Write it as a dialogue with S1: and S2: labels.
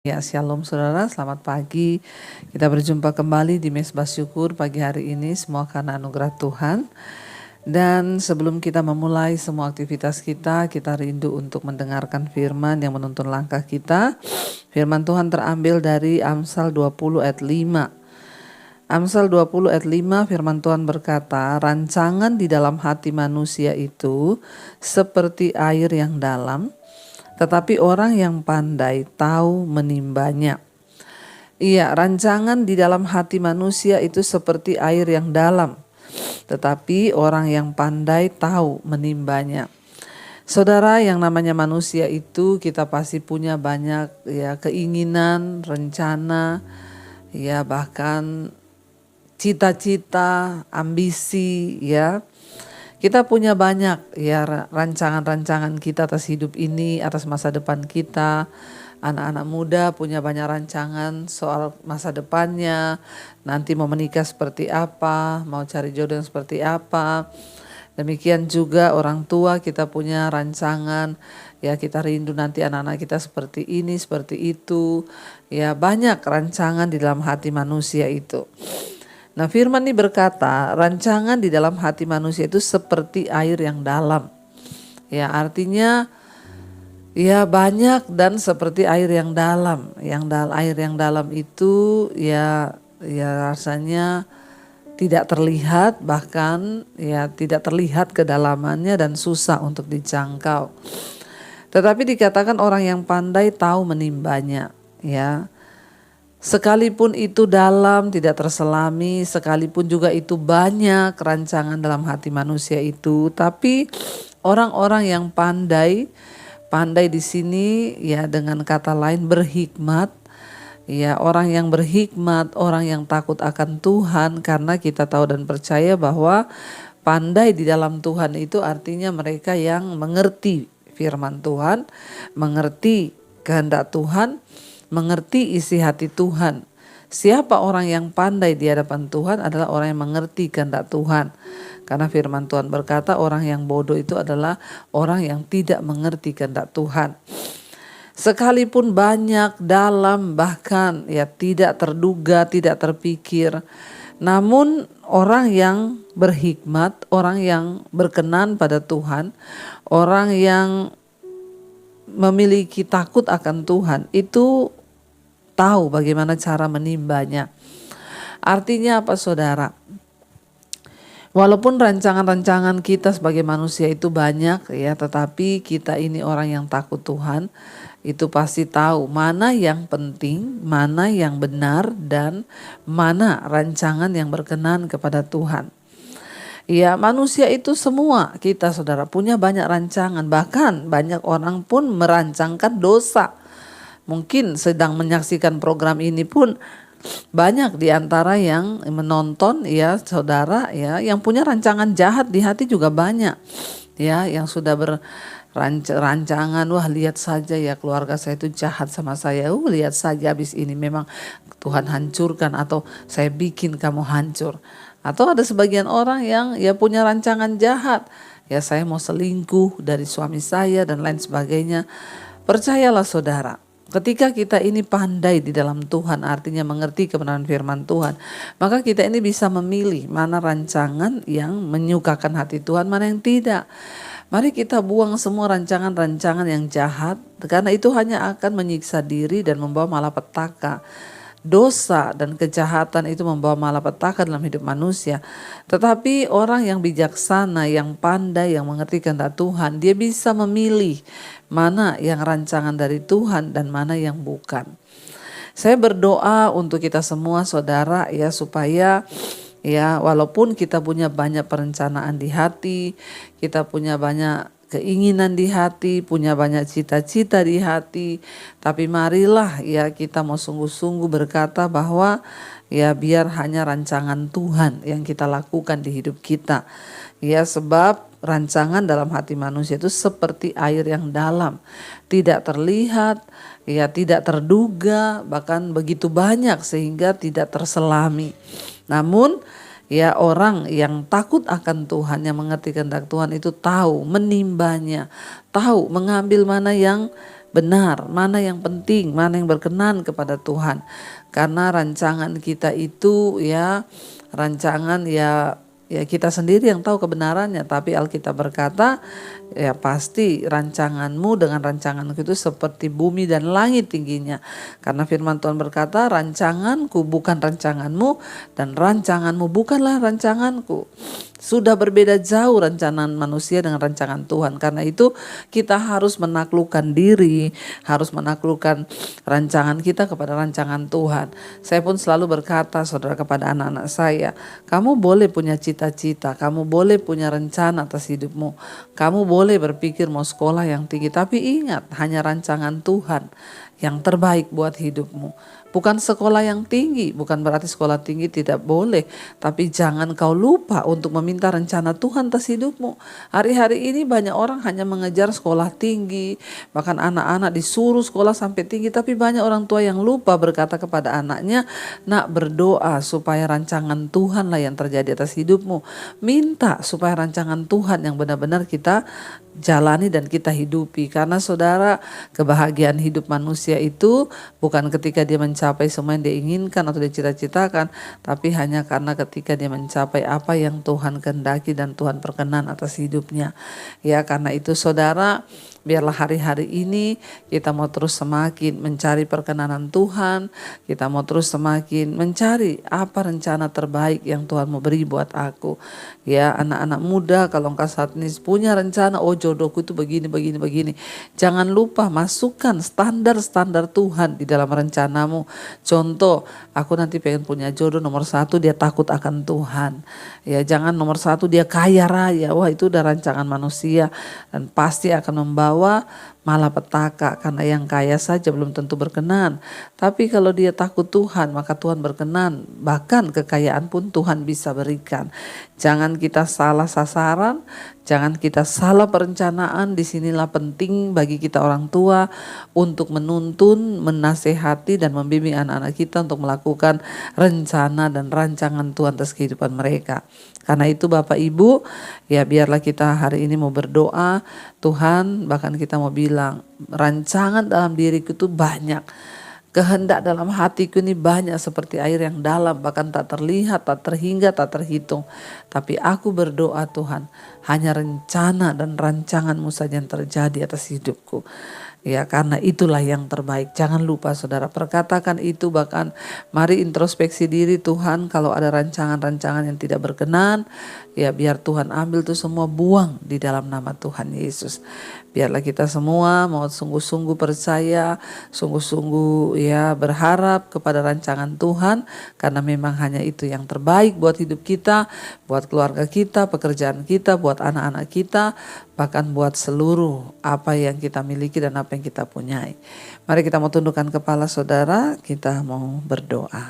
S1: Ya, shalom saudara, selamat pagi. Kita berjumpa kembali di Mesbah Syukur pagi hari ini, semua karena anugerah Tuhan. Dan sebelum kita memulai semua aktivitas kita rindu untuk mendengarkan firman yang menuntun langkah kita. Firman Tuhan terambil dari Amsal 20 ayat 5. Amsal 20 ayat 5 firman Tuhan berkata, rancangan di dalam hati manusia itu seperti air yang dalam, tetapi orang yang pandai tahu menimbanya. Iya, rancangan di dalam hati manusia itu seperti air yang dalam, tetapi orang yang pandai tahu menimbanya. Saudara, yang namanya manusia itu kita pasti punya banyak ya keinginan, rencana, ya bahkan cita-cita, ambisi ya. Kita punya banyak ya rancangan-rancangan kita atas hidup ini, atas masa depan kita. Anak-anak muda punya banyak rancangan soal masa depannya, nanti mau menikah seperti apa, mau cari jodoh yang seperti apa. Demikian juga orang tua kita punya rancangan, ya kita rindu nanti anak-anak kita seperti ini, seperti itu. Ya banyak rancangan di dalam hati manusia itu. Nah, firman ini berkata, rancangan di dalam hati manusia itu seperti air yang dalam. Ya, artinya ya banyak dan seperti air yang dalam. Air yang dalam itu ya rasanya tidak terlihat, bahkan ya tidak terlihat kedalamannya dan susah untuk dijangkau. Tetapi dikatakan orang yang pandai tahu menimbanya, ya. Sekalipun itu dalam, tidak terselami, sekalipun juga itu banyak rancangan dalam hati manusia itu, tapi orang-orang yang pandai di sini ya dengan kata lain berhikmat, ya orang yang berhikmat, orang yang takut akan Tuhan, karena kita tahu dan percaya bahwa pandai di dalam Tuhan itu artinya mereka yang mengerti firman Tuhan, mengerti kehendak Tuhan, mengerti isi hati Tuhan. Siapa orang yang pandai di hadapan Tuhan adalah orang yang mengerti kehendak Tuhan. Karena firman Tuhan berkata orang yang bodoh itu adalah orang yang tidak mengerti kehendak Tuhan. Sekalipun banyak, dalam, bahkan ya tidak terduga, tidak terpikir. Namun orang yang berhikmat, orang yang berkenan pada Tuhan, orang yang memiliki takut akan Tuhan itu tahu bagaimana cara menimbanya. Artinya apa saudara? Walaupun rancangan-rancangan kita sebagai manusia itu banyak ya, tetapi kita ini orang yang takut Tuhan, itu pasti tahu mana yang penting, mana yang benar, dan mana rancangan yang berkenan kepada Tuhan. Ya, manusia itu semua kita saudara punya banyak rancangan, bahkan banyak orang pun merancangkan dosa. Mungkin sedang menyaksikan program ini pun banyak di antara yang menonton ya saudara ya yang punya rancangan jahat di hati juga banyak. Ya, yang sudah rancangan, wah lihat saja ya keluarga saya itu jahat sama saya. Lihat saja habis ini memang Tuhan hancurkan atau saya bikin kamu hancur. Atau ada sebagian orang yang ya punya rancangan jahat. Ya saya mau selingkuh dari suami saya dan lain sebagainya. Percayalah saudara, ketika kita ini pandai di dalam Tuhan, artinya mengerti kebenaran firman Tuhan, maka kita ini bisa memilih mana rancangan yang menyukakan hati Tuhan, mana yang tidak. Mari kita buang semua rancangan-rancangan yang jahat, karena itu hanya akan menyiksa diri dan membawa malapetaka. Dosa dan kejahatan itu membawa malapetaka dalam hidup manusia. Tetapi orang yang bijaksana, yang pandai, yang mengerti kehendak Tuhan, dia bisa memilih mana yang rancangan dari Tuhan dan mana yang bukan. Saya berdoa untuk kita semua saudara ya, supaya ya walaupun kita punya banyak perencanaan di hati, kita punya banyak keinginan di hati, punya banyak cita-cita di hati, tapi marilah ya kita mau sungguh-sungguh berkata bahwa ya biar hanya rancangan Tuhan yang kita lakukan di hidup kita. Ya sebab rancangan dalam hati manusia itu seperti air yang dalam, tidak terlihat, ya tidak terduga, bahkan begitu banyak sehingga tidak terselami. Namun ya orang yang takut akan Tuhan, yang mengerti kehendak Tuhan itu tahu menimbanya, tahu mengambil mana yang benar, mana yang penting, mana yang berkenan kepada Tuhan. Karena rancangan kita itu ya rancangan ya kita sendiri yang tahu kebenarannya, tapi Alkitab berkata ya pasti rancanganmu dengan rancanganku itu seperti bumi dan langit tingginya. Karena firman Tuhan berkata, rancanganku bukan rancanganmu dan rancanganmu bukanlah rancanganku. Sudah berbeda jauh rancangan manusia dengan rancangan Tuhan. Karena itu kita harus menaklukkan diri, harus menaklukkan rancangan kita kepada rancangan Tuhan. Saya pun selalu berkata saudara kepada anak-anak saya, kamu boleh punya cita-cita, kamu boleh punya rencana atas hidupmu, kamu boleh berpikir mau sekolah yang tinggi, tapi ingat hanya rancangan Tuhan yang terbaik buat hidupmu. Bukan sekolah yang tinggi, bukan berarti sekolah tinggi tidak boleh, tapi jangan kau lupa untuk meminta rencana Tuhan atas hidupmu. Hari-hari ini banyak orang hanya mengejar sekolah tinggi, bahkan anak-anak disuruh sekolah sampai tinggi, tapi banyak orang tua yang lupa berkata kepada anaknya, nak berdoa supaya rancangan Tuhan lah yang terjadi atas hidupmu. Minta supaya rancangan Tuhan yang benar-benar kita jalani dan kita hidupi. Karena saudara, kebahagiaan hidup manusia itu bukan ketika dia mencapai semua yang dia inginkan atau dia cita-citakan, tapi hanya karena ketika dia mencapai apa yang Tuhan kehendaki dan Tuhan perkenan atas hidupnya. Ya, karena itu saudara, biarlah hari-hari ini kita mau terus semakin mencari perkenanan Tuhan, kita mau terus semakin mencari apa rencana terbaik yang Tuhan mau beri buat aku. Ya, anak-anak muda, kalau engkau saat ini punya rencana, oh jodohku itu begini, jangan lupa masukkan standar-standar Tuhan di dalam rencanamu. Contoh, aku nanti pengen punya jodoh, nomor 1 dia takut akan Tuhan. Ya, jangan nomor 1 dia kaya raya, wah itu udah rancangan manusia dan pasti akan membawa malapetaka, karena yang kaya saja belum tentu berkenan. Tapi kalau dia takut Tuhan, maka Tuhan berkenan, bahkan kekayaan pun Tuhan bisa berikan. Jangan kita salah sasaran, jangan kita salah perencanaan. Disinilah penting bagi kita orang tua untuk menuntun, menasehati dan membimbing anak-anak kita untuk melakukan rencana dan rancangan Tuhan atas kehidupan mereka. Karena itu Bapak Ibu, ya biarlah kita hari ini mau berdoa, Tuhan, bahkan kita mau bilang, rancangan dalam diriku itu banyak. Kehendak dalam hatiku ini banyak seperti air yang dalam, bahkan tak terlihat, tak terhingga, tak terhitung. Tapi aku berdoa Tuhan, hanya rencana dan rancangan-Mu saja yang terjadi atas hidupku. Ya, karena itulah yang terbaik. Jangan lupa saudara, perkatakan itu, bahkan mari introspeksi diri. Tuhan, kalau ada rancangan-rancangan yang tidak berkenan, ya biar Tuhan ambil itu semua, buang di dalam nama Tuhan Yesus. Biarlah kita semua mau sungguh-sungguh percaya, sungguh-sungguh ya berharap kepada rancangan Tuhan, karena memang hanya itu yang terbaik buat hidup kita, buat keluarga kita, pekerjaan kita, buat anak-anak kita, bahkan buat seluruh apa yang kita miliki dan apa yang kita punyai. Mari kita mau tundukkan kepala saudara, kita mau berdoa.